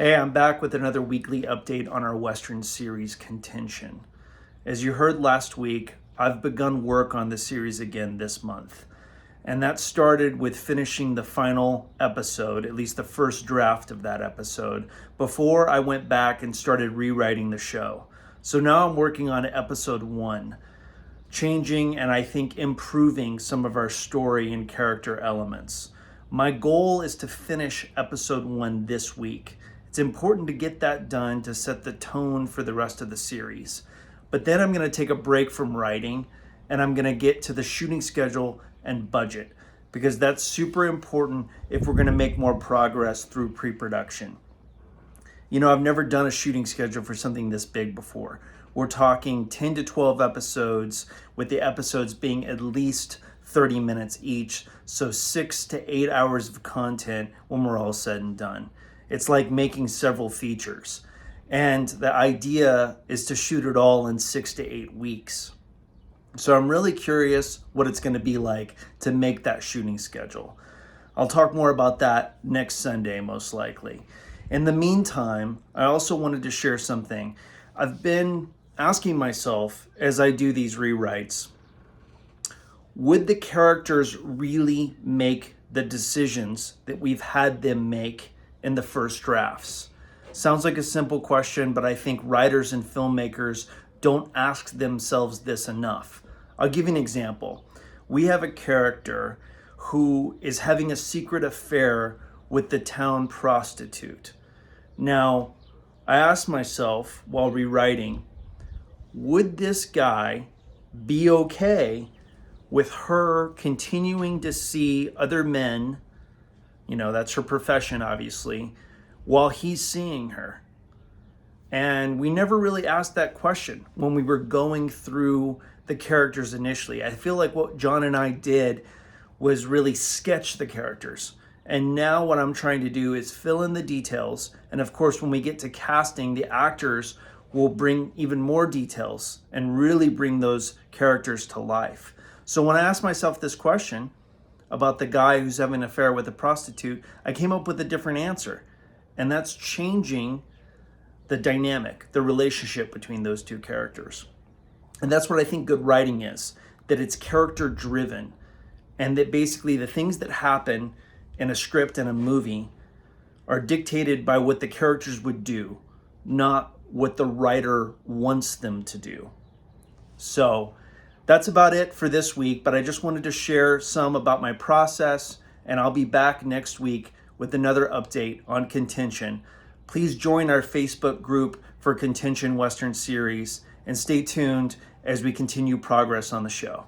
Hey, I'm back with another weekly update on our Western series, Contention. As you heard last week, I've begun work on the series again this month. And that started with finishing the final episode, at least the first draft of that episode, before I went back and started rewriting the show. So now I'm working on episode 1, changing and I think improving some of our story and character elements. My goal is to finish episode 1 this week. It's important to get that done to set the tone for the rest of the series. But then I'm going to take a break from writing and I'm going to get to the shooting schedule and budget, because that's super important if we're going to make more progress through pre-production. You know, I've never done a shooting schedule for something this big before. We're talking 10 to 12 episodes, with the episodes being at least 30 minutes each, so 6 to 8 hours of content when we're all said and done. It's like making several features. And the idea is to shoot it all in 6 to 8 weeks. So I'm really curious what it's going to be like to make that shooting schedule. I'll talk more about that next Sunday, most likely. In the meantime, I also wanted to share something. I've been asking myself as I do these rewrites, would the characters really make the decisions that we've had them make in the first drafts? Sounds like a simple question, but I think writers and filmmakers don't ask themselves this enough. I'll give you an example. We have a character who is having a secret affair with the town prostitute. Now, I asked myself while rewriting, would this guy be okay with her continuing to see other men, you know, that's her profession obviously, while he's seeing her? And we never really asked that question when we were going through the characters initially. I feel like what John and I did was really sketch the characters. And now what I'm trying to do is fill in the details. And of course, when we get to casting, the actors will bring even more details and really bring those characters to life. So when I asked myself this question about the guy who's having an affair with a prostitute, I came up with a different answer. And that's changing the dynamic, the relationship between those two characters. And that's what I think good writing is, that it's character driven, and that basically the things that happen in a script and a movie are dictated by what the characters would do, not what the writer wants them to do. So that's about it for this week, but I just wanted to share some about my process, and I'll be back next week with another update on Contention. Please join our Facebook group for Contention Western Series and stay tuned as we continue progress on the show.